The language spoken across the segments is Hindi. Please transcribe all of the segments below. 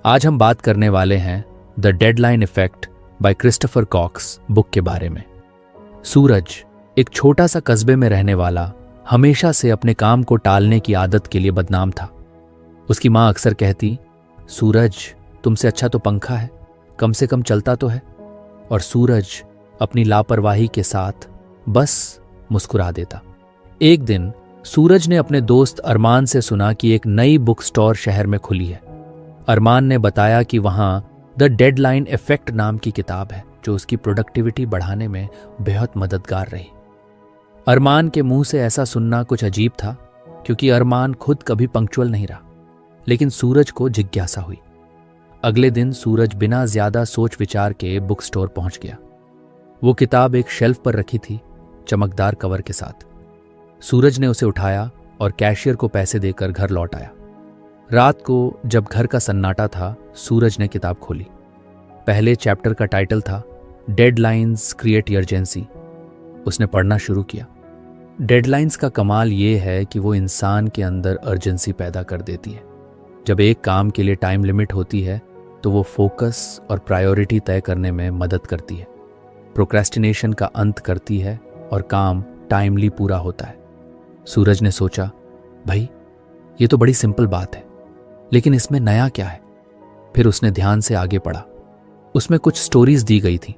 आज हम बात करने वाले हैं the deadline effect by Christopher Cox book के बारे में। सूरज एक छोटा सा कस्बे में रहने वाला हमेशा से अपने काम को टालने की आदत के लिए बदनाम था। उसकी माँ अक्सर कहती, सूरज तुमसे अच्छा तो पंखा है, कम से कम चलता तो है। और सूरज अपनी लापरवाही के साथ बस मुस्कुरा देता। एक दिन सूरज ने अपने दोस्त अरमान से सुना कि एक नई बुक स्टोर शहर में खुली है। अरमान ने बताया कि वहां द डेडलाइन इफेक्ट नाम की किताब है जो उसकी प्रोडक्टिविटी बढ़ाने में बेहद मददगार रही। अरमान के मुंह से ऐसा सुनना कुछ अजीब था क्योंकि अरमान खुद कभी पंक्चुअल नहीं रहा, लेकिन सूरज को जिज्ञासा हुई। अगले दिन सूरज बिना ज्यादा सोच विचार के बुक स्टोर पहुंच गया। वो किताब एक शेल्फ पर रखी थी, चमकदार कवर के साथ। सूरज ने उसे उठाया और कैशियर को पैसे देकर घर लौट आया। रात को जब घर का सन्नाटा था, सूरज ने किताब खोली। पहले चैप्टर का टाइटल था डेडलाइंस क्रिएट अर्जेंसी। उसने पढ़ना शुरू किया। डेडलाइंस का कमाल ये है कि वो इंसान के अंदर अर्जेंसी पैदा कर देती है। जब एक काम के लिए टाइम लिमिट होती है तो वो फोकस और प्रायोरिटी तय करने में मदद करती है, प्रोक्रेस्टिनेशन का अंत करती है और काम टाइमली पूरा होता है। सूरज ने सोचा, भाई ये तो बड़ी सिंपल बात है, लेकिन इसमें नया क्या है? फिर उसने ध्यान से आगे पढ़ा। उसमें कुछ स्टोरीज दी गई थी।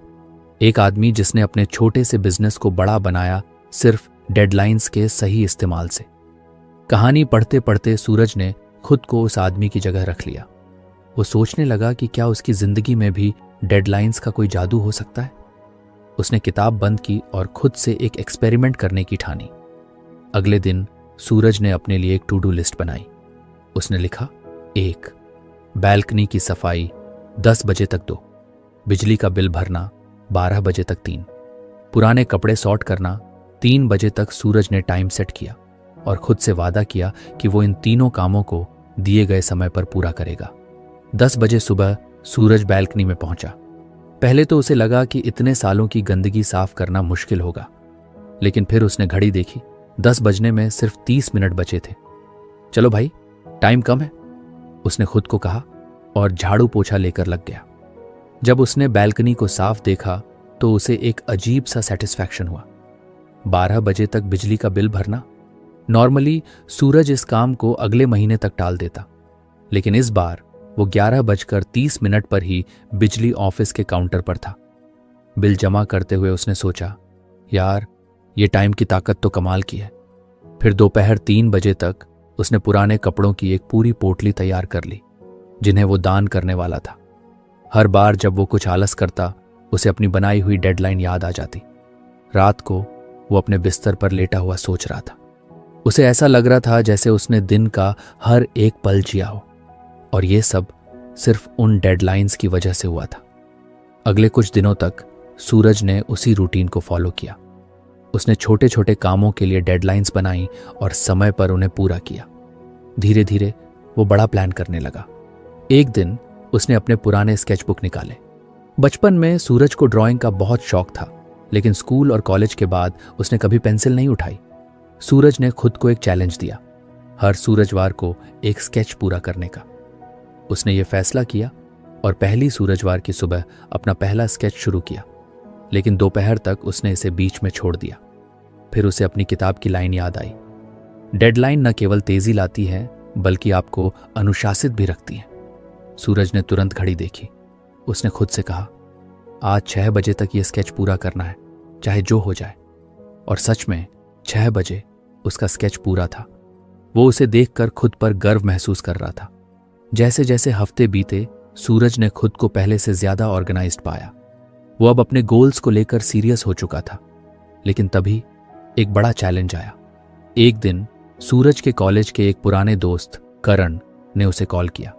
एक आदमी जिसने अपने छोटे से बिजनेस को बड़ा बनाया सिर्फ डेडलाइंस के सही इस्तेमाल से। कहानी पढ़ते पढ़ते सूरज ने खुद को उस आदमी की जगह रख लिया। वो सोचने लगा कि क्या उसकी जिंदगी में भी डेडलाइंस का कोई जादू हो सकता है। उसने किताब बंद की और खुद से एक एक्सपेरिमेंट करने की ठानी। अगले दिन सूरज ने अपने लिए एक टू डू लिस्ट बनाई। उसने लिखा, 1, बैल्कनी की सफाई 10 बजे तक 2, बिजली का बिल भरना 12 बजे तक 3, पुराने कपड़े सॉर्ट करना 3 बजे तक। सूरज ने टाइम सेट किया और खुद से वादा किया कि वो इन तीनों कामों को दिए गए समय पर पूरा करेगा। 10 बजे सुबह सूरज बैल्कनी में पहुंचा। पहले तो उसे लगा कि इतने सालों की गंदगी साफ करना मुश्किल होगा, लेकिन फिर उसने घड़ी देखी, 10 बजने में सिर्फ 30 मिनट बचे थे। चलो भाई, टाइम कम है, उसने खुद को कहा और झाड़ू पोछा लेकर लग गया। जब उसने बैल्कनी को साफ देखा तो उसे एक अजीब सा सेटिस्फैक्शन हुआ। 12 बजे तक बिजली का बिल भरना। नॉर्मली सूरज इस काम को अगले महीने तक टाल देता, लेकिन इस बार वो 11:30 पर ही बिजली ऑफिस के काउंटर पर था। बिल जमा करते हुए उसने सोचा, यार ये टाइम की ताकत तो कमाल की है। फिर दोपहर 3 बजे तक उसने पुराने कपड़ों की एक पूरी पोटली तैयार कर ली, जिन्हें वो दान करने वाला था। हर बार जब वो कुछ आलस करता, उसे अपनी बनाई हुई डेडलाइन याद आ जाती। रात को वो अपने बिस्तर पर लेटा हुआ सोच रहा था। उसे ऐसा लग रहा था जैसे उसने दिन का हर एक पल जिया हो, और ये सब सिर्फ उन डेडलाइंस की वजह से हुआ था। अगले कुछ दिनों तक सूरज ने उसी रूटीन को फॉलो किया। उसने छोटे छोटे कामों के लिए डेडलाइंस बनाई और समय पर उन्हें पूरा किया। धीरे धीरे वो बड़ा प्लान करने लगा। एक दिन उसने अपने पुराने स्केचबुक निकाले। बचपन में सूरज को ड्राइंग का बहुत शौक था, लेकिन स्कूल और कॉलेज के बाद उसने कभी पेंसिल नहीं उठाई। सूरज ने खुद को एक चैलेंज दिया, हर सूरजवार को एक स्केच पूरा करने का। उसने ये फैसला किया और पहली सूरजवार की सुबह अपना पहला स्केच शुरू किया, लेकिन दोपहर तक उसने इसे बीच में छोड़ दिया। फिर उसे अपनी किताब की लाइन याद आई, डेडलाइन न केवल तेजी लाती है बल्कि आपको अनुशासित भी रखती है। सूरज ने तुरंत घड़ी देखी। उसने खुद से कहा, आज 6 बजे तक ये स्केच पूरा करना है, चाहे जो हो जाए। और सच में 6 बजे उसका स्केच पूरा था। वो उसे देखकर खुद पर गर्व महसूस कर रहा था। जैसे जैसे हफ्ते बीते, सूरज ने खुद को पहले से ज्यादा ऑर्गेनाइज्ड पाया। वो अब अपने गोल्स को लेकर सीरियस हो चुका था। लेकिन तभी एक बड़ा चैलेंज आया। एक दिन सूरज के कॉलेज के एक पुराने दोस्त करण ने उसे कॉल किया।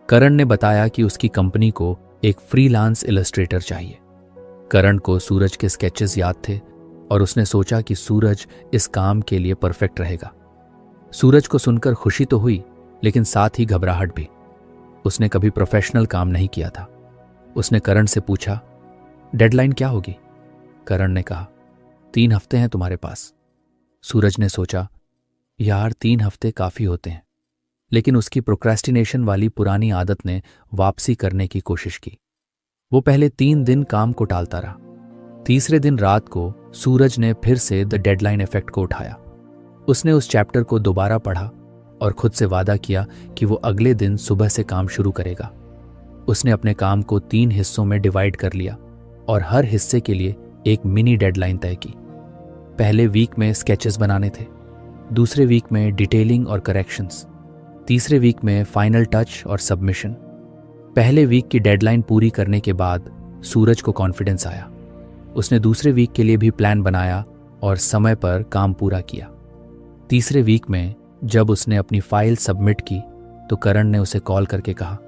करण ने बताया कि उसकी कंपनी को एक फ्रीलांस इलस्ट्रेटर चाहिए। करण को सूरज के स्केचेस याद थे और उसने सोचा कि सूरज इस काम के लिए परफेक्ट रहेगा। सूरज को सुनकर खुशी तो हुई, लेकिन साथ ही घबराहट भी। उसने कभी प्रोफेशनल काम नहीं किया था। उसने करण से पूछा, डेडलाइन क्या होगी? करण ने कहा, 3 हफ्ते हैं तुम्हारे पास। सूरज ने सोचा, यार 3 हफ्ते काफी होते हैं, लेकिन उसकी प्रोक्रेस्टिनेशन वाली पुरानी आदत ने वापसी करने की कोशिश की। वो पहले 3 दिन काम को टालता रहा। तीसरे दिन रात को सूरज ने फिर से द डेडलाइन इफेक्ट को उठाया। उसने उस चैप्टर को दोबारा पढ़ा और खुद से वादा किया कि वो अगले दिन सुबह से काम शुरू करेगा। उसने अपने काम को 3 हिस्सों में डिवाइड कर लिया और हर हिस्से के लिए एक मिनी डेडलाइन तय की। पहले वीक में स्केचेस बनाने थे, दूसरे वीक में डिटेलिंग और करेक्शंस, तीसरे वीक में फाइनल टच और सबमिशन। पहले वीक की डेडलाइन पूरी करने के बाद सूरज को कॉन्फिडेंस आया। उसने दूसरे वीक के लिए भी प्लान बनाया और समय पर काम पूरा किया। तीसरे वीक में जब उसने अपनी फाइल सबमिट की तो करण ने उसे कॉल करके कहा,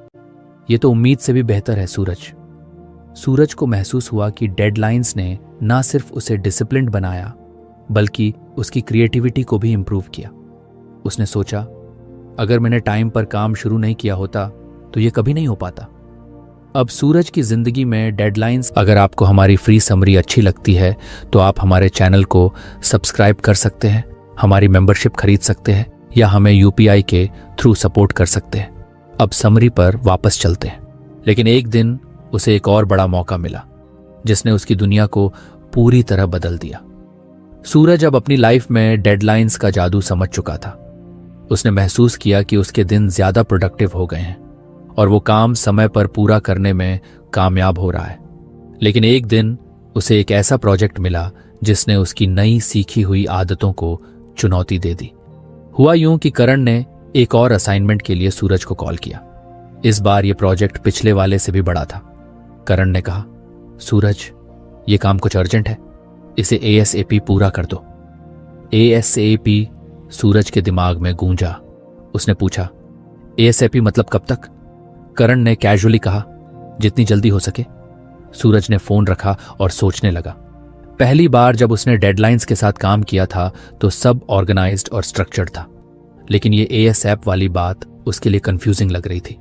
यह तो उम्मीद से भी बेहतर है सूरज। सूरज को महसूस हुआ कि डेडलाइंस ने ना सिर्फ उसे डिसिप्लिन्ड बनाया बल्कि उसकी क्रिएटिविटी को भी इम्प्रूव किया। उसने सोचा, अगर मैंने टाइम पर काम शुरू नहीं किया होता तो यह कभी नहीं हो पाता। अब सूरज की जिंदगी में डेडलाइंस। अगर आपको हमारी फ्री समरी अच्छी लगती है तो आप हमारे चैनल को सब्सक्राइब कर सकते हैं, हमारी मेंबरशिप खरीद सकते हैं या हमें यूपीआई के थ्रू सपोर्ट कर सकते हैं। अब समरी पर वापस चलते हैं। लेकिन एक दिन उसे एक और बड़ा मौका मिला जिसने उसकी दुनिया को पूरी तरह बदल दिया। सूरज अब अपनी लाइफ में डेडलाइंस का जादू समझ चुका था। उसने महसूस किया कि उसके दिन ज्यादा प्रोडक्टिव हो गए हैं और वो काम समय पर पूरा करने में कामयाब हो रहा है। लेकिन एक दिन उसे एक ऐसा प्रोजेक्ट मिला जिसने उसकी नई सीखी हुई आदतों को चुनौती दे दी। हुआ यूं कि करण ने एक और असाइनमेंट के लिए सूरज को कॉल किया। इस बार यह प्रोजेक्ट पिछले वाले से भी बड़ा था। करण ने कहा, सूरज, ये काम कुछ अर्जेंट है, इसे ASAP पूरा कर दो। ASAP सूरज के दिमाग में गूंजा। उसने पूछा, ASAP मतलब कब तक? करण ने कैजुअली कहा, जितनी जल्दी हो सके। सूरज ने फोन रखा और सोचने लगा। पहली बार जब उसने डेडलाइंस के साथ काम किया था तो सब ऑर्गेनाइज्ड और स्ट्रक्चर्ड था, लेकिन ये ASAP वाली बात उसके लिए कंफ्यूजिंग लग रही थी।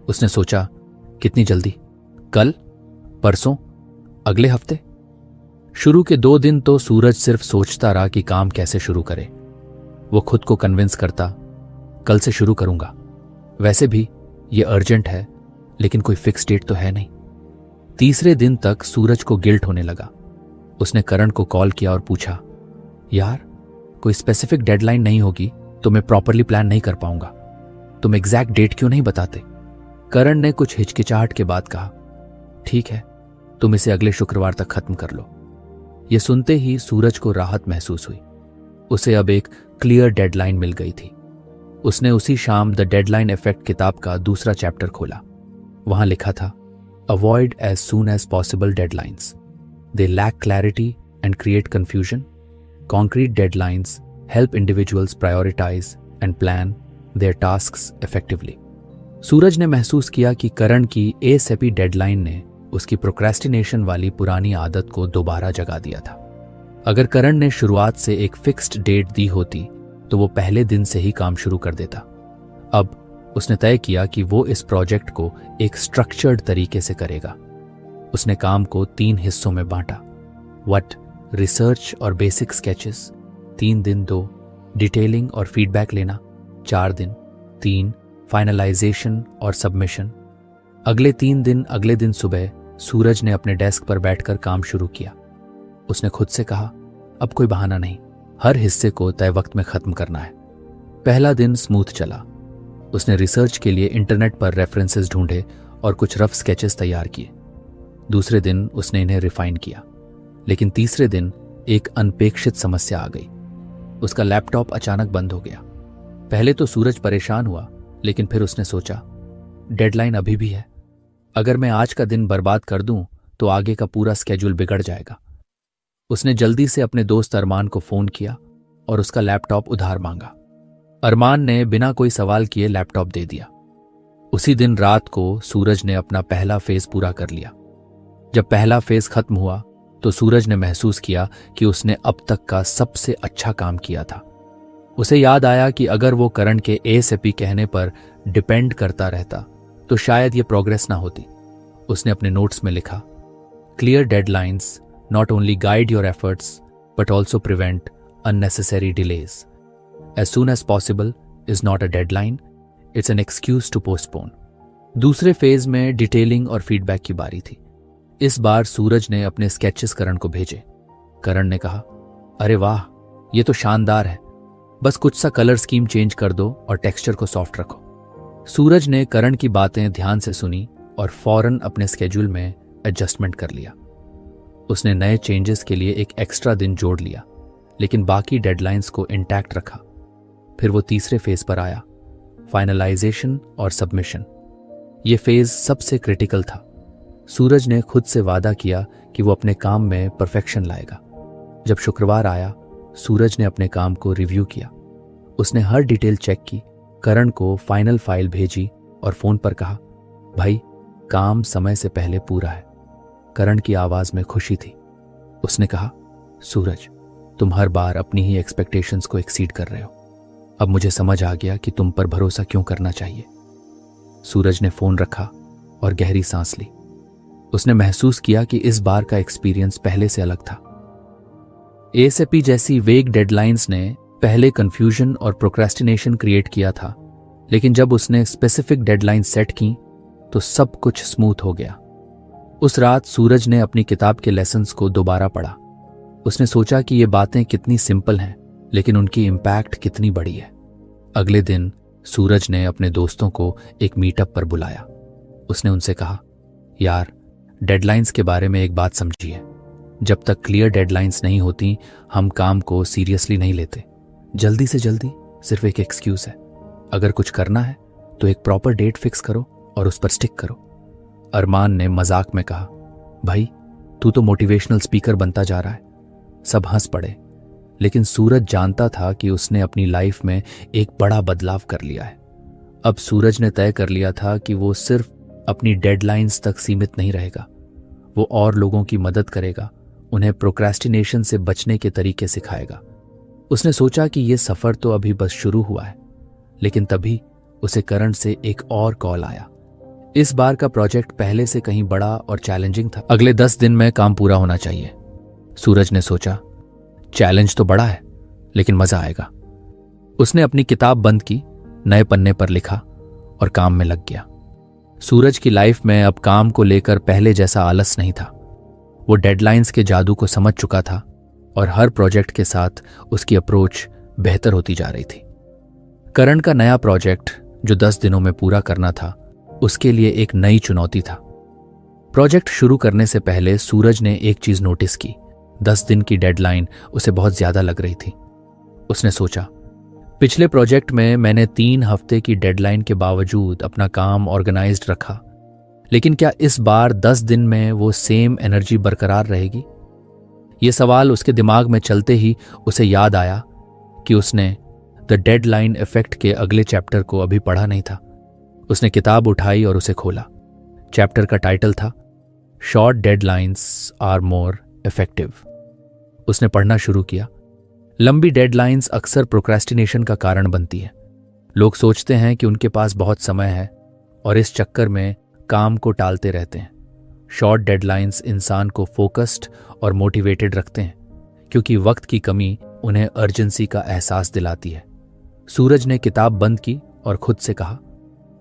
उसने सोचा, कितनी जल्दी? कल? परसों? अगले हफ्ते? शुरू के 2 दिन तो सूरज सिर्फ सोचता रहा कि काम कैसे शुरू करे। वो खुद को कन्विंस करता, कल से शुरू करूंगा, वैसे भी ये अर्जेंट है, लेकिन कोई फिक्स डेट तो है नहीं। तीसरे दिन तक सूरज को गिल्ट होने लगा। उसने करण को कॉल किया और पूछा, यार, कोई स्पेसिफिक डेडलाइन नहीं होगी तो मैं प्रॉपरली प्लान नहीं कर पाऊंगा। तुम एग्जैक्ट डेट क्यों नहीं बताते? करण ने कुछ हिचकिचाहट के बाद कहा, ठीक है, तुम इसे अगले शुक्रवार तक खत्म कर लो। यह सुनते ही सूरज को राहत महसूस हुई। उसे अब एक क्लियर डेडलाइन मिल गई थी। उसने उसी शाम द डेडलाइन इफेक्ट किताब का दूसरा चैप्टर खोला। वहां लिखा था, avoid as soon as possible deadlines, they lack clarity and create confusion. Concrete deadlines help individuals prioritize and plan their tasks effectively. Suraj ने महसूस किया कि करण की ASAP डेडलाइन ने उसकी प्रोक्रेस्टिनेशन वाली पुरानी आदत को दोबारा जगा दिया था। अगर करण ने शुरुआत से एक फिक्स्ड डेट दी होती तो वो पहले दिन से ही काम शुरू कर देता। अब उसने तय किया कि वो इस प्रोजेक्ट को एक स्ट्रक्चर्ड तरीके से करेगा। उसने काम को 3 हिस्सों में बांटा। रिसर्च और बेसिक स्केचेस 3 दिन, 2 डिटेलिंग और फीडबैक लेना 4 दिन, 3 फाइनलाइजेशन और सबमिशन। अगले 3 दिन अगले दिन सुबह सूरज ने अपने डेस्क पर बैठकर काम शुरू किया। उसने खुद से कहा, अब कोई बहाना नहीं, हर हिस्से को तय वक्त में खत्म करना है। पहला दिन स्मूथ चला। उसने रिसर्च के लिए इंटरनेट पर रेफरेंसेस ढूंढे और कुछ रफ स्केचेस तैयार किए। दूसरे दिन उसने इन्हें रिफाइन किया। लेकिन तीसरे दिन एक अनपेक्षित समस्या आ गई। उसका लैपटॉप अचानक बंद हो गया। पहले तो सूरज परेशान हुआ, लेकिन फिर उसने सोचा, डेडलाइन अभी भी है। अगर मैं आज का दिन बर्बाद कर दूं तो आगे का पूरा स्केड्यूल बिगड़ जाएगा। उसने जल्दी से अपने दोस्त अरमान को फोन किया और उसका लैपटॉप उधार मांगा। अरमान ने बिना कोई सवाल किए लैपटॉप दे दिया। उसी दिन रात को सूरज ने अपना पहला फेज पूरा कर लिया। जब पहला फेज खत्म हुआ तो सूरज ने महसूस किया कि उसने अब तक का सबसे अच्छा काम किया था। उसे याद आया कि अगर वो करण के ASAP कहने पर डिपेंड करता रहता तो शायद ये प्रोग्रेस ना होती। उसने अपने नोट्स में लिखा, clear deadlines not only guide your efforts but also prevent unnecessary delays. As soon as possible is not a deadline, it's an excuse to postpone. दूसरे फेज में डिटेलिंग और फीडबैक की बारी थी। इस बार सूरज ने अपने स्केचेस करण को भेजे। करण ने कहा, अरे वाह, ये तो शानदार है, बस कुछ सा कलर स्कीम चेंज कर दो और टेक्सचर को सॉफ्ट रखो। सूरज ने करण की बातें ध्यान से सुनी और फौरन अपने स्केड्यूल में एडजस्टमेंट कर लिया। उसने नए चेंजेस के लिए एक एक्स्ट्रा दिन जोड़ लिया, लेकिन बाकी डेडलाइंस को इंटैक्ट रखा। फिर वो तीसरे फेज पर आया, फाइनलाइजेशन और सबमिशन। ये फेज सबसे क्रिटिकल था। सूरज ने खुद से वादा किया कि वो अपने काम में परफेक्शन लाएगा। जब शुक्रवार आया, सूरज ने अपने काम को रिव्यू किया। उसने हर डिटेल चेक की, करण को फाइनल फाइल भेजी और फोन पर कहा, भाई, काम समय से पहले पूरा है। करण की आवाज में खुशी थी। उसने कहा, सूरज, तुम हर बार अपनी ही एक्सपेक्टेशंस को एक्सीड कर रहे हो। अब मुझे समझ आ गया कि तुम पर भरोसा क्यों करना चाहिए। सूरज ने फोन रखा और गहरी सांस ली। उसने महसूस किया कि इस बार का एक्सपीरियंस पहले से अलग था। एएसएपी जैसी वेग डेडलाइंस ने पहले कंफ्यूजन और प्रोक्रेस्टिनेशन क्रिएट किया था, लेकिन जब उसने स्पेसिफिक डेडलाइन सेट की तो सब कुछ स्मूथ हो गया। उस रात सूरज ने अपनी किताब के लेसन्स को दोबारा पढ़ा। उसने सोचा कि ये बातें कितनी सिंपल हैं, लेकिन उनकी इम्पैक्ट कितनी बड़ी है। अगले दिन सूरज ने अपने दोस्तों को एक मीटअप पर बुलाया। उसने उनसे कहा, यार, डेडलाइंस के बारे में एक बात समझिए। जब तक क्लियर डेडलाइंस नहीं होती, हम काम को सीरियसली नहीं लेते। जल्दी से जल्दी सिर्फ एक एक्सक्यूज है। अगर कुछ करना है तो एक प्रॉपर डेट फिक्स करो और उस पर स्टिक करो। अरमान ने मजाक में कहा, भाई, तू तो मोटिवेशनल स्पीकर बनता जा रहा है। सब हंस पड़े, लेकिन सूरज जानता था कि उसने अपनी लाइफ में एक बड़ा बदलाव कर लिया है। अब सूरज ने तय कर लिया था कि वो सिर्फ अपनी डेडलाइंस तक सीमित नहीं रहेगा। वो और लोगों की मदद करेगा, उन्हें प्रोक्रेस्टिनेशन से बचने के तरीके सिखाएगा। उसने सोचा कि ये सफर तो अभी बस शुरू हुआ है, लेकिन तभी उसे करण से एक और कॉल आया। इस बार का प्रोजेक्ट पहले से कहीं बड़ा और चैलेंजिंग था। अगले 10 दिन में काम पूरा होना चाहिए। सूरज ने सोचा, चैलेंज तो बड़ा है, लेकिन मजा आएगा। उसने अपनी किताब बंद की, नए पन्ने पर लिखा और काम में लग गया। सूरज की लाइफ में अब काम को लेकर पहले जैसा आलस नहीं था। वो डेडलाइंस के जादू को समझ चुका था और हर प्रोजेक्ट के साथ उसकी अप्रोच बेहतर होती जा रही थी। करण का नया प्रोजेक्ट जो 10 दिनों में पूरा करना था, उसके लिए एक नई चुनौती था। प्रोजेक्ट शुरू करने से पहले सूरज ने एक चीज नोटिस की। 10 दिन की डेडलाइन उसे बहुत ज्यादा लग रही थी। उसने सोचा, पिछले प्रोजेक्ट में मैंने 3 हफ्ते की डेडलाइन के बावजूद अपना काम ऑर्गेनाइज्ड रखा, लेकिन क्या इस बार 10 दिन में वो सेम एनर्जी बरकरार रहेगी? ये सवाल उसके दिमाग में चलते ही उसे याद आया कि उसने द डेडलाइन इफेक्ट के अगले चैप्टर को अभी पढ़ा नहीं था। उसने किताब उठाई और उसे खोला। चैप्टर का टाइटल था short deadlines are more effective. उसने पढ़ना शुरू किया। लंबी डेडलाइंस अक्सर प्रोक्रेस्टिनेशन का कारण बनती है। लोग सोचते हैं कि उनके पास बहुत समय है और इस चक्कर में काम को टालते रहते हैं। शॉर्ट डेडलाइंस इंसान को फोकस्ड और मोटिवेटेड रखते हैं, क्योंकि वक्त की कमी उन्हें अर्जेंसी का एहसास दिलाती है। सूरज ने किताब बंद की और खुद से कहा,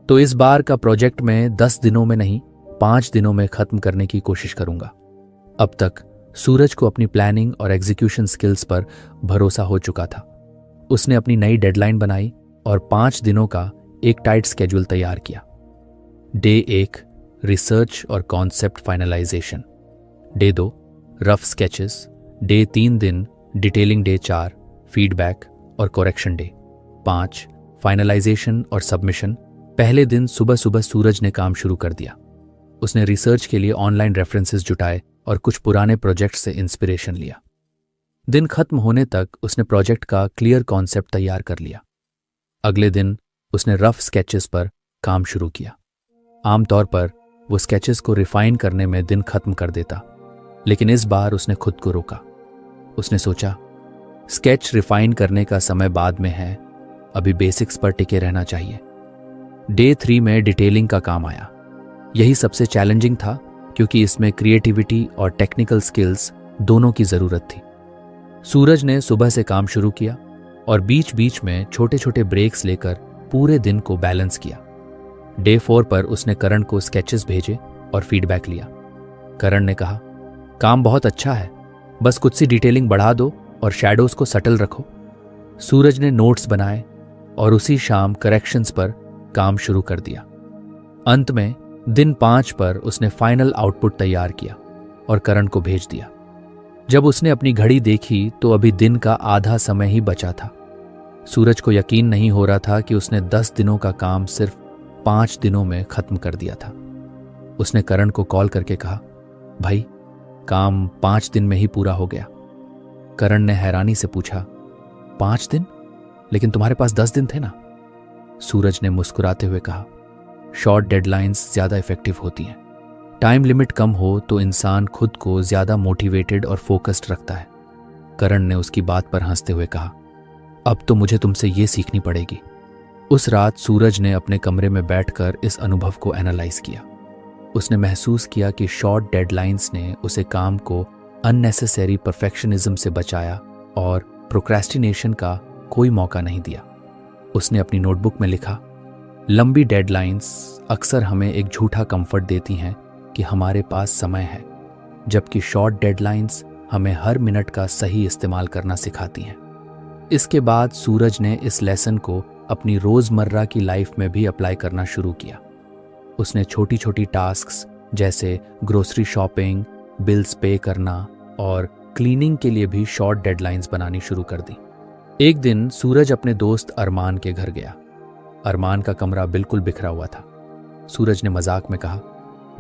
तो इस बार का प्रोजेक्ट में 10 दिनों में नहीं, 5 दिनों में खत्म करने की कोशिश करूंगा। अब तक सूरज को अपनी प्लानिंग और एग्जीक्यूशन स्किल्स पर भरोसा हो चुका था। उसने अपनी नई डेडलाइन बनाई और 5 दिनों का एक टाइट स्केड्यूल तैयार किया। डे 1 रिसर्च और concept finalisation, day 2 rough sketches, day 3 दिन डिटेलिंग, डे 4 फीडबैक और करेक्शन, डे 5 फाइनलाइजेशन और सबमिशन। पहले दिन सुबह सुबह सूरज ने काम शुरू कर दिया। उसने रिसर्च के लिए ऑनलाइन रेफरेंसेस जुटाए और कुछ पुराने प्रोजेक्ट से इंस्पिरेशन लिया। दिन खत्म होने तक उसने प्रोजेक्ट का क्लियर कॉन्सेप्ट तैयार कर लिया। अगले दिन उसने रफ स्केचेस पर काम शुरू किया। आमतौर पर वो स्केचेस को रिफाइन करने में दिन खत्म कर देता, लेकिन इस बार उसने खुद को रोका। उसने सोचा, स्केच रिफाइन करने का समय बाद में है, अभी बेसिक्स पर टिके रहना चाहिए। डे 3 में डिटेलिंग का काम आया। यही सबसे चैलेंजिंग था, क्योंकि इसमें क्रिएटिविटी और टेक्निकल स्किल्स दोनों की जरूरत थी। सूरज ने सुबह से काम शुरू किया और बीच बीच में छोटे छोटे ब्रेक्स लेकर पूरे दिन को बैलेंस किया। डे 4 पर उसने करण को स्केचेस भेजे और फीडबैक लिया। करण ने कहा, काम बहुत अच्छा है, बस कुछ सी डिटेलिंग बढ़ा दो और शैडोज को सटल रखो। सूरज ने नोट्स बनाए और उसी शाम करेक्शंस पर काम शुरू कर दिया। अंत में दिन 5 पर उसने फाइनल आउटपुट तैयार किया और करण को भेज दिया। जब उसने अपनी घड़ी देखी तो अभी दिन का आधा समय ही बचा था। सूरज को यकीन नहीं हो रहा था कि उसने 10 दिनों का काम सिर्फ 5 दिनों में खत्म कर दिया था। उसने करण को कॉल करके कहा, भाई काम 5 दिन में ही पूरा हो गया। करण ने हैरानी से पूछा, 5 दिन? लेकिन तुम्हारे पास 10 दिन थे ना? सूरज ने मुस्कुराते हुए कहा, शॉर्ट डेडलाइंस ज्यादा इफेक्टिव होती हैं। टाइम लिमिट कम हो तो इंसान खुद को ज्यादा मोटिवेटेड और फोकस्ड रखता है। करण ने उसकी बात पर हंसते हुए कहा, अब तो मुझे तुमसे ये सीखनी पड़ेगी। उस रात सूरज ने अपने कमरे में बैठकर इस अनुभव को एनालाइज किया। उसने महसूस किया कि शॉर्ट डेडलाइंस ने उसे काम को अननेसेसरी परफेक्शनिज्म से बचाया और प्रोक्रेस्टिनेशन का कोई मौका नहीं दिया। उसने अपनी नोटबुक में लिखा, लंबी डेडलाइंस अक्सर हमें एक झूठा कंफर्ट देती हैं कि हमारे पास समय है, जबकि शॉर्ट डेडलाइंस हमें हर मिनट का सही इस्तेमाल करना सिखाती हैं। इसके बाद सूरज ने इस लेसन को अपनी रोजमर्रा की लाइफ में भी अप्लाई करना शुरू किया। उसने छोटी छोटी टास्क्स जैसे ग्रोसरी शॉपिंग, बिल्स पे करना और क्लीनिंग के लिए भी शॉर्ट डेडलाइंस बनानी शुरू कर दी। एक दिन सूरज अपने दोस्त अरमान के घर गया। अरमान का कमरा बिल्कुल बिखरा हुआ था। सूरज ने मजाक में कहा,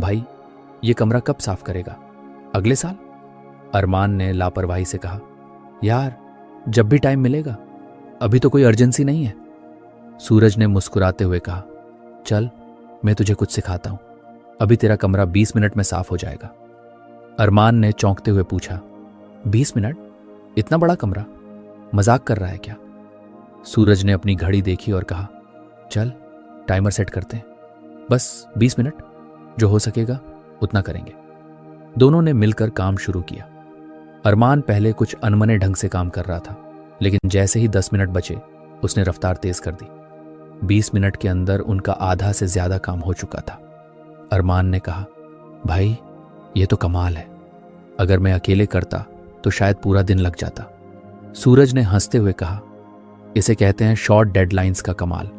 भाई ये कमरा कब साफ करेगा? अगले साल? अरमान ने लापरवाही से कहा, यार जब भी टाइम मिलेगा, अभी तो कोई अर्जेंसी नहीं है। सूरज ने मुस्कुराते हुए कहा, चल मैं तुझे कुछ सिखाता हूं, अभी तेरा कमरा 20 मिनट में साफ हो जाएगा। अरमान ने चौंकते हुए पूछा, 20 मिनट? इतना बड़ा कमरा? मजाक कर रहा है क्या? सूरज ने अपनी घड़ी देखी और कहा, चल टाइमर सेट करते हैं, बस 20 मिनट, जो हो सकेगा उतना करेंगे। दोनों ने मिलकर काम शुरू किया। अरमान पहले कुछ अनमने ढंग से काम कर रहा था, लेकिन जैसे ही 10 मिनट बचे उसने रफ्तार तेज कर दी। 20 मिनट के अंदर उनका आधा से ज्यादा काम हो चुका था। अरमान ने कहा, भाई ये तो कमाल है, अगर मैं अकेले करता तो शायद पूरा दिन लग जाता। सूरज ने हंसते हुए कहा, इसे कहते हैं शॉर्ट डेडलाइंस का कमाल।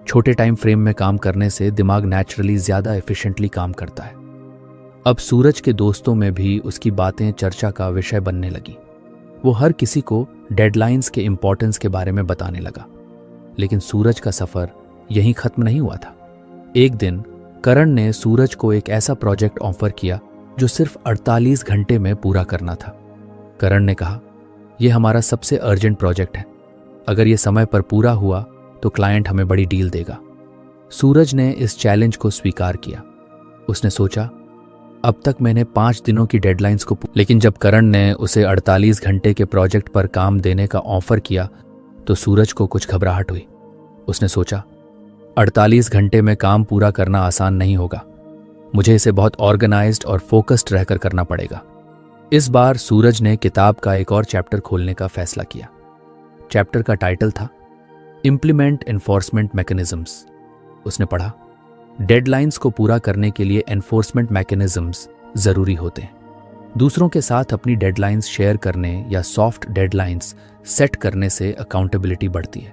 छोटे टाइम फ्रेम में काम करने से दिमाग नेचुरली ज्यादा एफिशिएंटली काम करता है। अब सूरज के दोस्तों में भी उसकी बातें चर्चा का विषय बनने लगी। वो हर किसी को डेडलाइंस के इंपॉर्टेंस के बारे में बताने लगा। लेकिन सूरज का सफर यहीं खत्म नहीं हुआ था। एक दिन करण ने सूरज को एक ऐसा प्रोजेक्ट ऑफर किया जो सिर्फ 48 घंटे में पूरा करना था। करण ने कहा, यह हमारा सबसे अर्जेंट प्रोजेक्ट है, अगर यह समय पर पूरा हुआ तो क्लाइंट हमें बड़ी डील देगा। सूरज ने इस चैलेंज को स्वीकार किया। उसने सोचा, अब तक मैंने 5 दिनों की डेडलाइंस को, लेकिन जब करण ने उसे 48 घंटे के प्रोजेक्ट पर काम देने का ऑफर किया तो सूरज को कुछ घबराहट हुई। उसने सोचा, 48 घंटे में काम पूरा करना आसान नहीं होगा, मुझे इसे बहुत ऑर्गेनाइज्ड और फोकस्ड रहकर करना पड़ेगा। इस बार सूरज ने किताब का एक और चैप्टर खोलने का फैसला किया। चैप्टर का टाइटल था इम्प्लीमेंट एनफोर्समेंट मैकेनिज्म्स। उसने पढ़ा, डेडलाइंस को पूरा करने के लिए एनफोर्समेंट मैकेनिज्म्स जरूरी होते हैं। दूसरों के साथ अपनी डेडलाइंस शेयर करने या सॉफ्ट डेडलाइंस सेट करने से अकाउंटेबिलिटी बढ़ती है।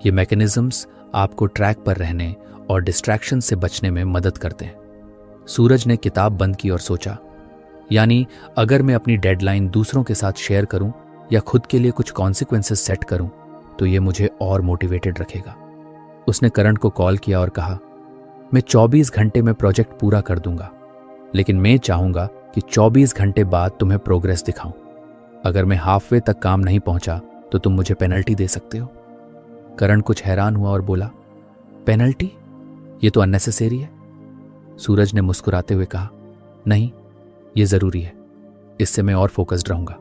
ये मैकेनिज्म्स आपको ट्रैक पर रहने और डिस्ट्रैक्शन से बचने में मदद करते हैं। सूरज ने किताब बंद की और सोचा, यानी अगर मैं अपनी डेडलाइन दूसरों के साथ शेयर करूं या खुद के लिए कुछ कॉन्सिक्वेंसेस सेट करूं तो ये मुझे और मोटिवेटेड रखेगा। उसने करण को कॉल किया और कहा, मैं 24 घंटे में प्रोजेक्ट पूरा कर दूंगा, लेकिन मैं चाहूंगा कि 24 घंटे बाद तुम्हें प्रोग्रेस दिखाऊं। अगर मैं हाफवे तक काम नहीं पहुंचा तो तुम मुझे पेनल्टी दे सकते हो। करण कुछ हैरान हुआ और बोला, पेनल्टी? ये तो अननेसेसरी है। सूरज ने मुस्कुराते हुए कहा, नहीं, ये जरूरी है, इससे मैं और फोकस्ड रहूंगा।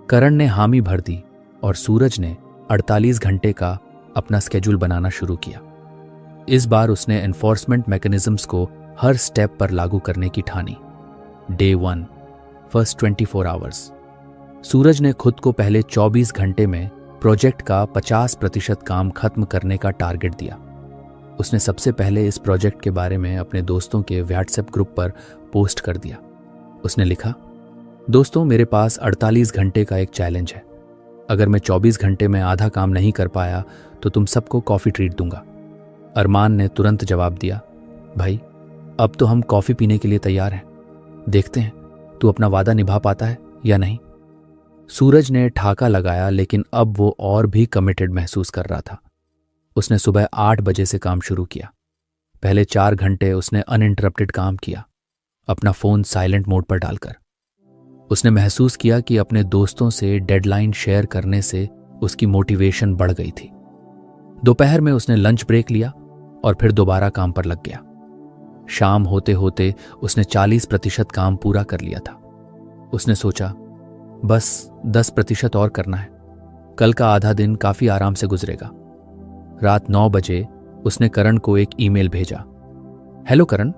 करण ने हामी भर दी और सूरज ने 48 घंटे का अपना स्केड्यूल बनाना शुरू किया। इस बार उसने एनफोर्समेंट मैकेनिज्म्स को हर स्टेप पर लागू करने की ठानी। Day 1, first 24 hours. सूरज ने खुद को पहले 24 घंटे में प्रोजेक्ट का 50% काम खत्म करने का टारगेट दिया। उसने सबसे पहले इस प्रोजेक्ट के बारे में अपने दोस्तों के व्हाट्सएप ग्रुप पर पोस्ट कर दिया। उसने लिखा, दोस्तों, मेरे पास 48 घंटे का एक चैलेंज है। अगर मैं 24 घंटे में आधा काम नहीं कर पाया तो तुम सबको कॉफ़ी ट्रीट दूंगा। अरमान ने तुरंत जवाब दिया, भाई, अब तो हम कॉफ़ी पीने के लिए तैयार हैं। देखते हैं तू अपना वादा निभा पाता है या नहीं। सूरज ने ठाका लगाया, लेकिन अब वो और भी कमिटेड महसूस कर रहा था। उसने सुबह 8 बजे से काम शुरू किया। पहले 4 घंटे उसने अनइंटरप्टेड काम किया, अपना फ़ोन साइलेंट मोड पर डालकर। उसने महसूस किया कि अपने दोस्तों से डेडलाइन शेयर करने से उसकी मोटिवेशन बढ़ गई थी। दोपहर में उसने लंच ब्रेक लिया और फिर दोबारा काम पर लग गया। शाम होते होते उसने 40% काम पूरा कर लिया था। उसने सोचा, बस 10% और करना है, कल का आधा दिन काफ़ी आराम से गुजरेगा। रात 9 बजे उसने करण को एक ईमेल भेजा। हेलो करण,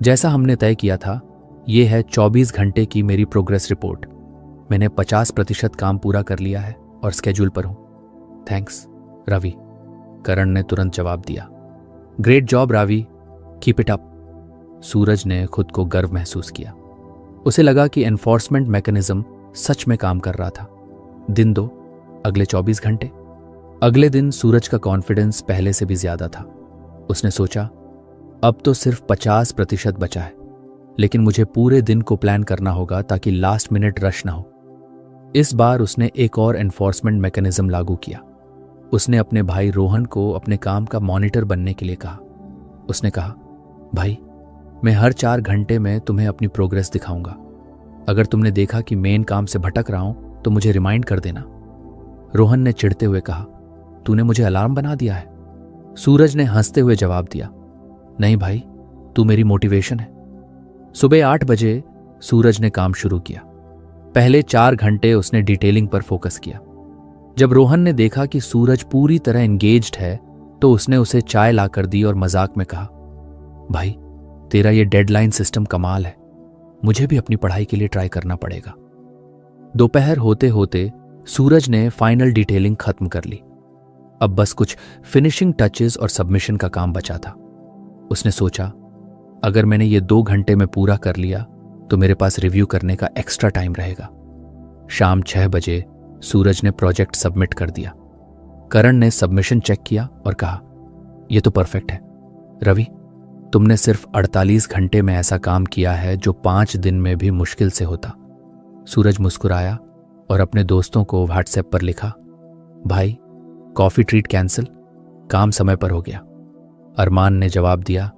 जैसा हमने तय किया था, ये है 24 घंटे की मेरी प्रोग्रेस रिपोर्ट। मैंने 50% काम पूरा कर लिया है और स्केड्यूल पर हूं। थैंक्स, रवि। करण ने तुरंत जवाब दिया, great job Ravi, keep it up. Suraj ने खुद को गर्व महसूस किया। उसे लगा कि एनफोर्समेंट मैकेनिज्म सच में काम कर रहा था। दिन 2, अगले 24 घंटे। अगले दिन सूरज का कॉन्फिडेंस पहले से भी ज्यादा था। उसने सोचा, अब तो सिर्फ 50% बचा है, लेकिन मुझे पूरे दिन को प्लान करना होगा ताकि लास्ट मिनट रश ना हो। इस बार उसने एक और एनफोर्समेंट मैकेनिज्म लागू किया। उसने अपने भाई रोहन को अपने काम का मॉनिटर बनने के लिए कहा। उसने कहा, भाई, मैं हर 4 घंटे में तुम्हें अपनी प्रोग्रेस दिखाऊंगा। अगर तुमने देखा कि मेन काम से भटक रहा हूं तो मुझे रिमाइंड कर देना। रोहन ने चिढ़ते हुए कहा, तूने मुझे अलार्म बना दिया है। सूरज ने हंसते हुए जवाब दिया, नहीं भाई, तू मेरी मोटिवेशन है। सुबह 8 बजे सूरज ने काम शुरू किया। पहले 4 घंटे उसने डिटेलिंग पर फोकस किया। जब रोहन ने देखा कि सूरज पूरी तरह एंगेज्ड है तो उसने उसे चाय लाकर दी और मजाक में कहा, भाई, तेरा ये डेडलाइन सिस्टम कमाल है, मुझे भी अपनी पढ़ाई के लिए ट्राई करना पड़ेगा। दोपहर होते होते सूरज ने फाइनल डिटेलिंग खत्म कर ली। अब बस कुछ फिनिशिंग टचेस और सबमिशन का काम बचा था। उसने सोचा, अगर मैंने ये 2 घंटे में पूरा कर लिया तो मेरे पास रिव्यू करने का एक्स्ट्रा टाइम रहेगा। शाम 6 बजे सूरज ने प्रोजेक्ट सबमिट कर दिया। करण ने सबमिशन चेक किया और कहा, यह तो परफेक्ट है। रवि, तुमने सिर्फ 48 घंटे में ऐसा काम किया है जो 5 दिन में भी मुश्किल से होता। सूरज मुस्कुराया और अपने दोस्तों को व्हाट्सएप पर लिखा, भाई, कॉफी ट्रीट कैंसिल, काम समय पर हो गया। अरमान ने जवाब दिया,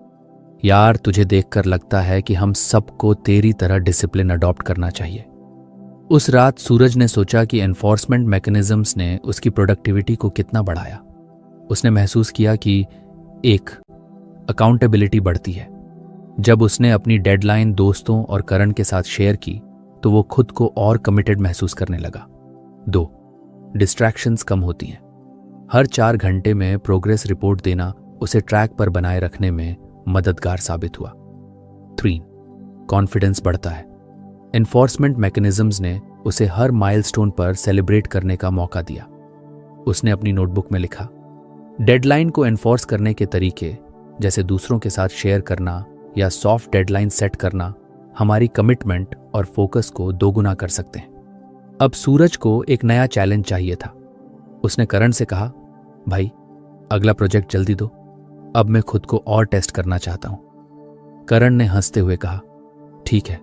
यार, तुझे देखकर लगता है कि हम सबको तेरी तरह डिसिप्लिन अडॉप्ट करना चाहिए। उस रात सूरज ने सोचा कि एनफोर्समेंट मैकेनिज्म्स ने उसकी प्रोडक्टिविटी को कितना बढ़ाया। उसने महसूस किया कि एक अकाउंटेबिलिटी बढ़ती है। जब उसने अपनी डेडलाइन दोस्तों और करण के साथ शेयर की तो वो खुद को और कमिटेड महसूस करने लगा। 2, डिस्ट्रैक्शंस कम होती हैं। हर 4 घंटे में प्रोग्रेस रिपोर्ट देना उसे ट्रैक पर बनाए रखने में मददगार साबित हुआ। 3, कॉन्फिडेंस बढ़ता है। एनफोर्समेंट मैकेनिज्म्स ने उसे हर माइलस्टोन पर सेलिब्रेट करने का मौका दिया। उसने अपनी नोटबुक में लिखा, डेडलाइन को एनफोर्स करने के तरीके, जैसे दूसरों के साथ शेयर करना या सॉफ्ट डेडलाइन सेट करना, हमारी कमिटमेंट और फोकस को दोगुना कर सकते हैं। अब सूरज को एक नया चैलेंज चाहिए था। उसने करण से कहा, भाई, अगला प्रोजेक्ट जल्दी दो, अब मैं खुद को और टेस्ट करना चाहता हूं। करण ने हंसते हुए कहा, ठीक है,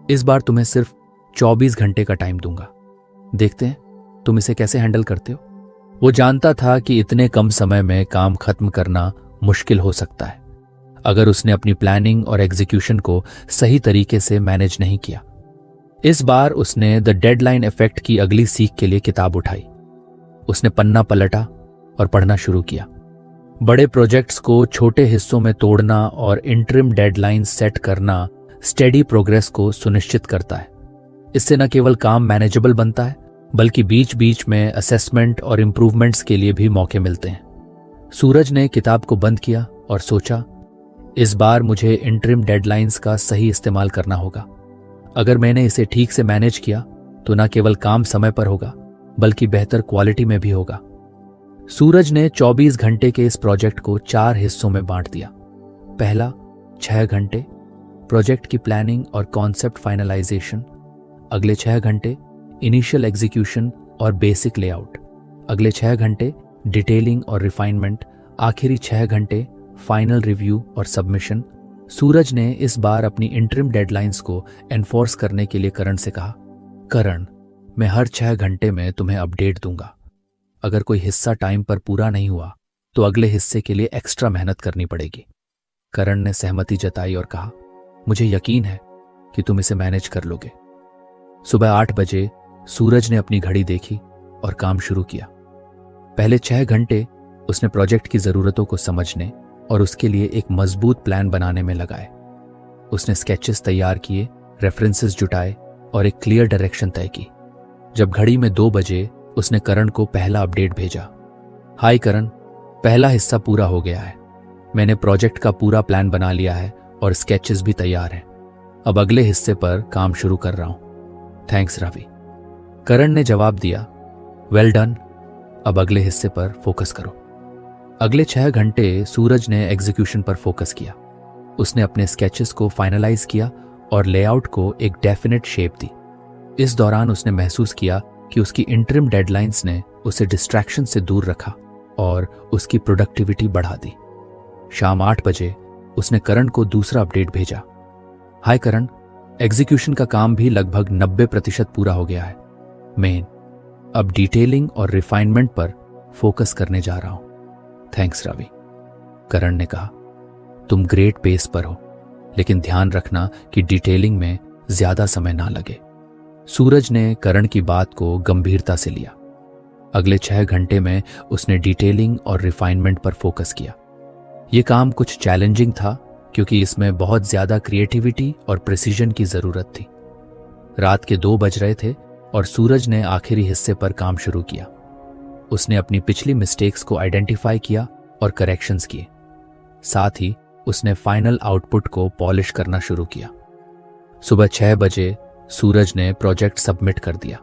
इस बार तुम्हें सिर्फ 24 घंटे का टाइम दूंगा, देखते हैं तुम इसे कैसे हैंडल करते हो। वो जानता था कि इतने कम समय में काम खत्म करना मुश्किल हो सकता है अगर उसने अपनी प्लानिंग और एग्जीक्यूशन को सही तरीके से मैनेज नहीं किया। इस बार उसने द डेडलाइन इफेक्ट की अगली सीख के लिए किताब उठाई। उसने पन्ना पलटा और पढ़ना शुरू किया। बड़े प्रोजेक्ट्स को छोटे हिस्सों में तोड़ना और इंटरिम डेडलाइन सेट करना स्टेडी प्रोग्रेस को सुनिश्चित करता है। इससे न केवल काम मैनेजेबल बनता है, बल्कि बीच बीच में असेसमेंट और इंप्रूवमेंट्स के लिए भी मौके मिलते हैं। सूरज ने किताब को बंद किया और सोचा, इस बार मुझे इंटरिम डेडलाइंस का सही इस्तेमाल करना होगा। अगर मैंने इसे ठीक से मैनेज किया तो न केवल काम समय पर होगा, बल्कि बेहतर क्वालिटी में भी होगा। सूरज ने 24 घंटे के इस प्रोजेक्ट को 4 हिस्सों में बांट दिया। पहला 6 घंटे प्रोजेक्ट की प्लानिंग और कॉन्सेप्ट फाइनलाइजेशन, अगले 6 घंटे इनिशियल एग्जीक्यूशन और बेसिक लेआउट, अगले 6 घंटे डिटेलिंग और रिफाइनमेंट, आखिरी 6 घंटे फाइनल रिव्यू और सबमिशन। सूरज ने इस बार अपनी इंटरिम डेडलाइंस को एनफोर्स करने के लिए करण से कहा, करण, मैं हर 6 घंटे में तुम्हें अपडेट दूंगा। अगर कोई हिस्सा टाइम पर पूरा नहीं हुआ तो अगले हिस्से के लिए एक्स्ट्रा मेहनत करनी पड़ेगी। करण ने सहमति जताई और कहा, मुझे यकीन है कि तुम इसे मैनेज कर लोगे। सुबह 8 बजे सूरज ने अपनी घड़ी देखी और काम शुरू किया। पहले 6 घंटे उसने प्रोजेक्ट की जरूरतों को समझने और उसके लिए एक मजबूत प्लान बनाने में लगाए। उसने स्केचेस तैयार किए, रेफरेंसेस जुटाए और एक क्लियर डायरेक्शन तय की। जब घड़ी में 2 बजे उसने करण को पहला अपडेट भेजा, हाय करण, पहला हिस्सा पूरा हो गया है। मैंने प्रोजेक्ट का पूरा प्लान बना लिया है और स्केचेस भी तैयार हैं। अब अगले हिस्से पर काम शुरू कर रहा हूं। थैंक्स रवि। करण ने जवाब दिया, वेल डन, अब अगले हिस्से पर फोकस करो। अगले 6 घंटे सूरज ने एग्जीक्यूशन पर फोकस किया। उसने अपने स्केचेस को फाइनलाइज किया और लेआउट को एक डेफिनेट शेप दी। इस दौरान उसने महसूस किया कि उसकी इंटरिम डेडलाइंस ने उसे डिस्ट्रैक्शन से दूर रखा और उसकी प्रोडक्टिविटी बढ़ा दी। शाम 8 बजे उसने करण को दूसरा अपडेट भेजा, हाय करण, एग्जीक्यूशन का काम भी लगभग 90% पूरा हो गया है। मैं अब डिटेलिंग और रिफाइनमेंट पर फोकस करने जा रहा हूं। थैंक्स रवि। करण ने कहा, तुम ग्रेट पेस पर हो, लेकिन ध्यान रखना कि डिटेलिंग में ज्यादा समय ना लगे। सूरज ने करण की बात को गंभीरता से लिया। अगले 6 घंटे में उसने डिटेलिंग और रिफाइनमेंट पर फोकस किया। यह काम कुछ चैलेंजिंग था क्योंकि इसमें बहुत ज्यादा क्रिएटिविटी और प्रिसीजन की जरूरत थी। रात के 2 बज रहे थे और सूरज ने आखिरी हिस्से पर काम शुरू किया। उसने अपनी पिछली मिस्टेक्स को आइडेंटिफाई किया और करेक्शंस किए। साथ ही उसने फाइनल आउटपुट को पॉलिश करना शुरू किया। सुबह 6 बजे सूरज ने प्रोजेक्ट सबमिट कर दिया।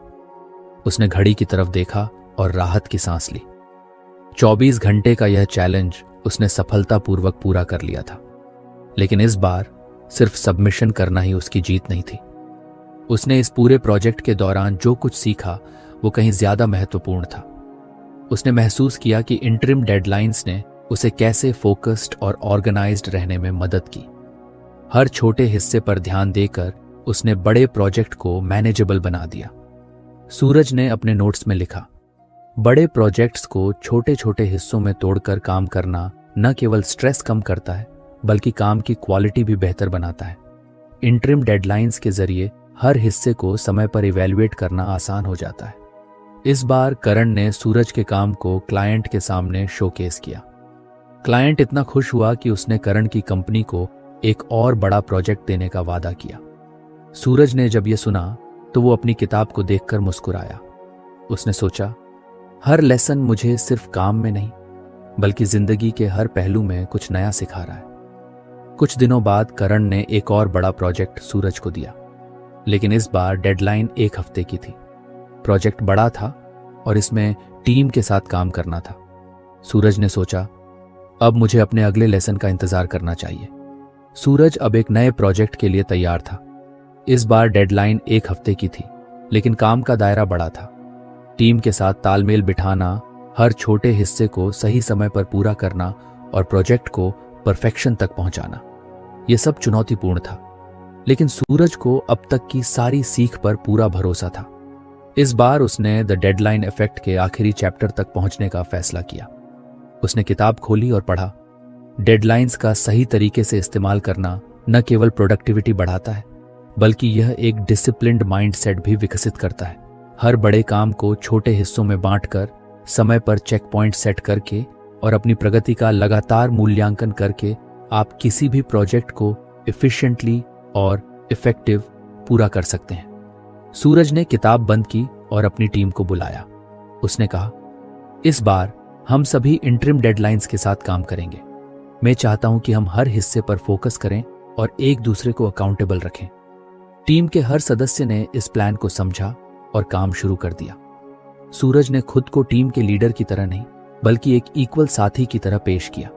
उसने घड़ी की तरफ देखा और राहत की सांस ली। 24 घंटे का यह चैलेंज उसने सफलतापूर्वक पूरा कर लिया था। लेकिन इस बार सिर्फ सबमिशन करना ही उसकी जीत नहीं थी। उसने इस पूरे प्रोजेक्ट के दौरान जो कुछ सीखा वो कहीं ज्यादा महत्वपूर्ण था। उसने महसूस किया कि इंटरिम डेडलाइंस ने उसे कैसे फोकस्ड और ऑर्गेनाइज्ड रहने में मदद की। हर छोटे हिस्से पर ध्यान देकर उसने बड़े प्रोजेक्ट को मैनेजेबल बना दिया। सूरज ने अपने नोट्स में लिखा, बड़े प्रोजेक्ट्स को छोटे छोटे हिस्सों में तोड़कर काम करना न केवल स्ट्रेस कम करता है बल्कि काम की क्वालिटी भी बेहतर बनाता है। इंटरिम डेडलाइंस के जरिए हर हिस्से को समय पर इवैल्यूएट करना आसान हो जाता है। इस बार करण ने सूरज के काम को क्लाइंट के सामने शोकेस किया। क्लाइंट इतना खुश हुआ कि उसने करण की कंपनी को एक और बड़ा प्रोजेक्ट देने का वादा किया। सूरज ने जब यह सुना तो वो अपनी किताब को देखकर मुस्कुराया। उसने सोचा, हर लेसन मुझे सिर्फ काम में नहीं बल्कि जिंदगी के हर पहलू में कुछ नया सिखा रहा है। कुछ दिनों बाद करण ने एक और बड़ा प्रोजेक्ट सूरज को दिया, लेकिन इस बार डेडलाइन 1 हफ्ते की थी। प्रोजेक्ट बड़ा था और इसमें टीम के साथ काम करना था। सूरज ने सोचा, अब मुझे अपने अगले लेसन का इंतजार करना चाहिए। सूरज अब एक नए प्रोजेक्ट के लिए तैयार था। इस बार डेडलाइन 1 हफ्ते की थी, लेकिन काम का दायरा बड़ा था। टीम के साथ तालमेल बिठाना, हर छोटे हिस्से को सही समय पर पूरा करना और प्रोजेक्ट को परफेक्शन तक पहुंचाना, यह सब चुनौतीपूर्ण था। लेकिन सूरज को अब तक की सारी सीख पर पूरा भरोसा था। इस बार उसने द डेडलाइन इफेक्ट के आखिरी चैप्टर तक पहुंचने का फैसला किया। उसने किताब खोली और पढ़ा। डेडलाइंस का सही तरीके से इस्तेमाल करना न केवल प्रोडक्टिविटी बढ़ाता है बल्कि यह एक डिसिप्लिन्ड माइंडसेट भी विकसित करता है। हर बड़े काम को छोटे हिस्सों में बांटकर, समय पर चेक पॉइंट सेट करके और अपनी प्रगति का लगातार मूल्यांकन करके आप किसी भी प्रोजेक्ट को एफिशिएंटली और इफेक्टिव पूरा कर सकते हैं। सूरज ने किताब बंद की और अपनी टीम को बुलाया। उसने कहा, इस बार हम सभी इंटरिम डेडलाइंस के साथ काम करेंगे। मैं चाहता हूं कि हम हर हिस्से पर फोकस करें और एक दूसरे को अकाउंटेबल रखें। टीम के हर सदस्य ने इस प्लान को समझा और काम शुरू कर दिया। सूरज ने खुद को टीम के लीडर की तरह नहीं बल्कि एक इक्वल साथी की तरह पेश किया।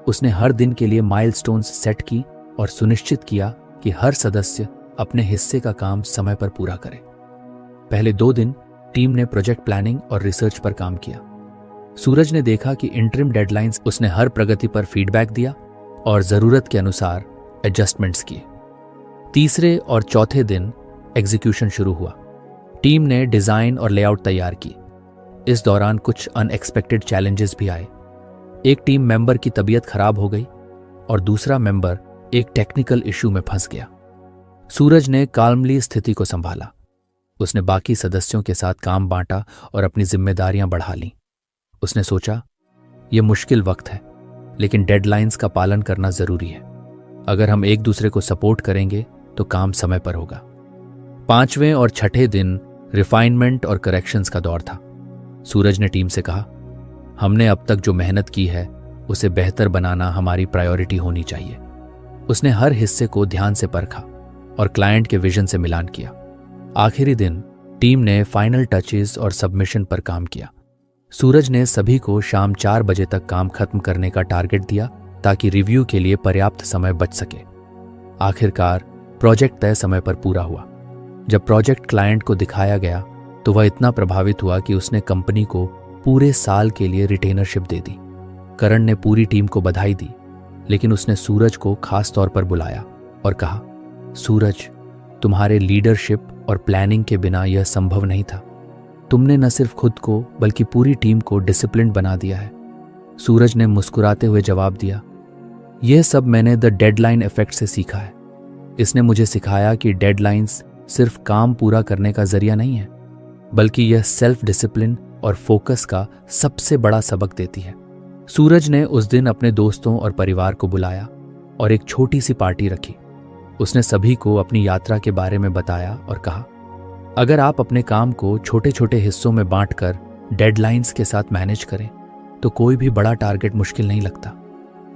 उसने हर दिन के लिए माइलस्टोन्स सेट की और सुनिश्चित किया कि हर सदस्य अपने हिस्से का काम समय पर पूरा करे। पहले 2 दिन टीम ने प्रोजेक्ट प्लानिंग और रिसर्च पर काम किया। सूरज ने देखा कि इंटरिम डेडलाइंस उसने हर प्रगति पर फीडबैक दिया और जरूरत के अनुसार एडजस्टमेंट्स किए। तीसरे और चौथे दिन एग्जीक्यूशन शुरू हुआ। टीम ने डिजाइन और लेआउट तैयार की। इस दौरान कुछ अनएक्सपेक्टेड चैलेंजेस भी आए। एक टीम मेंबर की तबीयत खराब हो गई और दूसरा मेंबर एक टेक्निकल इशू में फंस गया। सूरज ने काल्मली स्थिति को संभाला। उसने बाकी सदस्यों के साथ काम बांटा और अपनी जिम्मेदारियां बढ़ा लीं। उसने सोचा, यह मुश्किल वक्त है, लेकिन डेडलाइंस का पालन करना जरूरी है। अगर हम एक दूसरे को सपोर्ट करेंगे तो काम समय पर होगा। 5वें और 6ठे दिन रिफाइनमेंट और करेक्शंस का दौर था। सूरज ने टीम से कहा, हमने अब तक जो मेहनत की है उसे बेहतर बनाना हमारी प्रायोरिटी होनी चाहिए। उसने हर हिस्से को ध्यान से परखा और क्लाइंट के विजन से मिलान किया। आखिरी दिन टीम ने फाइनल टचेस और सबमिशन पर काम किया। सूरज ने सभी को शाम 4 बजे तक काम खत्म करने का टारगेट दिया ताकि रिव्यू के लिए पर्याप्त समय बच सके। आखिरकार प्रोजेक्ट तय समय पर पूरा हुआ। जब प्रोजेक्ट क्लाइंट को दिखाया गया तो वह इतना प्रभावित हुआ कि उसने कंपनी को पूरे साल के लिए रिटेनरशिप दे दी। करण ने पूरी टीम को बधाई दी, लेकिन उसने सूरज को खास तौर पर बुलाया और कहा, सूरज, तुम्हारे लीडरशिप और प्लानिंग के बिना यह संभव नहीं था। तुमने न सिर्फ खुद को बल्कि पूरी टीम को डिसिप्लिन्ड बना दिया है। सूरज ने मुस्कुराते हुए जवाब दिया, यह सब मैंने द डेडलाइन इफेक्ट से सीखा है। इसने मुझे सिखाया कि डेडलाइंस सिर्फ काम पूरा करने का जरिया नहीं है, बल्कि यह सेल्फ डिसिप्लिन और फोकस का सबसे बड़ा सबक देती है। सूरज ने उस दिन अपने दोस्तों और परिवार को बुलाया और एक छोटी सी पार्टी रखी। उसने सभी को अपनी यात्रा के बारे में बताया और कहा, अगर आप अपने काम को छोटे छोटे हिस्सों में बांटकर डेडलाइंस के साथ मैनेज करें तो कोई भी बड़ा टारगेट मुश्किल नहीं लगता।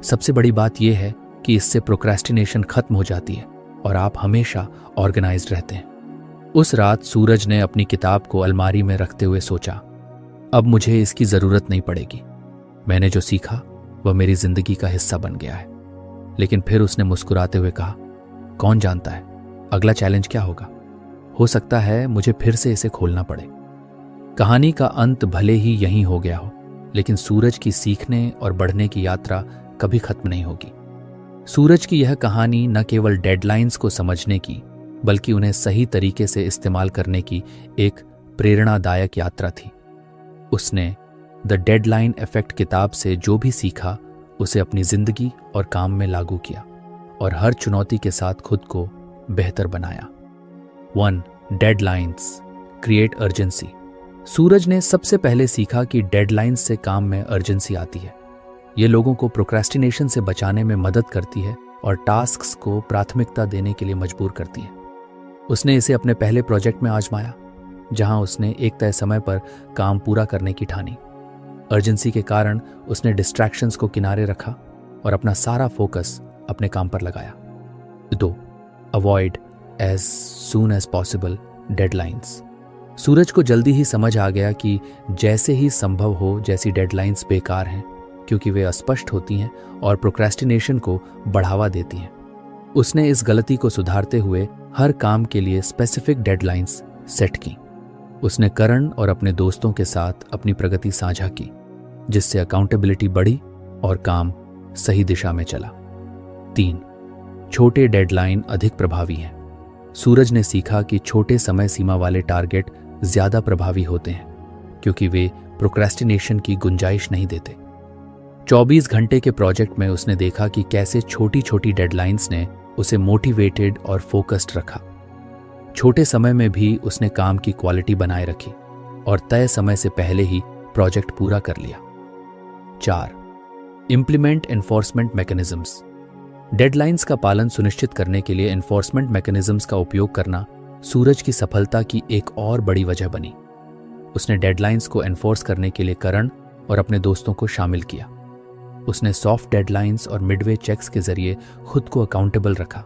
सबसे बड़ी बात यह है कि इससे प्रोक्रेस्टिनेशन खत्म हो जाती है और आप हमेशा ऑर्गेनाइज्ड रहते हैं। उस रात सूरज ने अपनी किताब को अलमारी में रखते हुए सोचा, अब मुझे इसकी जरूरत नहीं पड़ेगी। मैंने जो सीखा वह मेरी जिंदगी का हिस्सा बन गया है। लेकिन फिर उसने मुस्कुराते हुए कहा, कौन जानता है अगला चैलेंज क्या होगा। हो सकता है मुझे फिर से इसे खोलना पड़े। कहानी का अंत भले ही यहीं हो गया हो, लेकिन सूरज की सीखने और बढ़ने की यात्रा कभी खत्म नहीं होगी। सूरज की यह कहानी न केवल डेडलाइंस को समझने की, बल्कि उन्हें सही तरीके से इस्तेमाल करने की एक प्रेरणादायक यात्रा थी। उसने द डेडलाइन इफेक्ट किताब से जो भी सीखा उसे अपनी जिंदगी और काम में लागू किया और हर चुनौती के साथ खुद को बेहतर बनाया। 1. Deadlines create urgency. सूरज ने सबसे पहले सीखा कि डेडलाइंस से काम में अर्जेंसी आती है। ये लोगों को प्रोक्रेस्टिनेशन से बचाने में मदद करती है और टास्क्स को प्राथमिकता देने के लिए मजबूर करती है। उसने इसे अपने पहले प्रोजेक्ट में आजमाया, जहां उसने एक तय समय पर काम पूरा करने की ठानी। अर्जेंसी के कारण उसने डिस्ट्रैक्शंस को किनारे रखा और अपना सारा फोकस अपने काम पर लगाया। 2. Avoid as soon as possible deadlines. Suraj को जल्दी ही समझ आ गया कि जैसे ही संभव हो जैसी डेडलाइंस बेकार हैं, क्योंकि वे अस्पष्ट होती हैं और प्रोक्रेस्टिनेशन को बढ़ावा देती हैं। उसने इस गलती को सुधारते हुए हर काम के लिए स्पेसिफिक डेडलाइंस सेट की। उसने करण और अपने दोस्तों के साथ अपनी प्रगति साझा की, जिससे अकाउंटेबिलिटी बढ़ी और काम सही दिशा में चला। 3. छोटे डेडलाइन अधिक प्रभावी हैं। सूरज ने सीखा कि छोटे समय सीमा वाले टारगेट ज्यादा प्रभावी होते हैं, क्योंकि वे प्रोक्रेस्टिनेशन की गुंजाइश नहीं देते। 24 घंटे के प्रोजेक्ट में उसने देखा कि कैसे छोटी छोटी डेडलाइंस ने उसे मोटिवेटेड और फोकस्ड रखा। छोटे समय में भी उसने काम की क्वालिटी बनाए रखी और तय समय से पहले ही प्रोजेक्ट पूरा कर लिया। 4. Implement enforcement mechanisms. डेडलाइंस का पालन सुनिश्चित करने के लिए एनफोर्समेंट मैकेनिज्म्स का उपयोग करना सूरज की सफलता की एक और बड़ी वजह बनी। उसने डेडलाइंस को एनफोर्स करने के लिए करण और अपने दोस्तों को शामिल किया। उसने सॉफ्ट डेडलाइंस और मिडवे चेक्स के जरिए खुद को अकाउंटेबल रखा।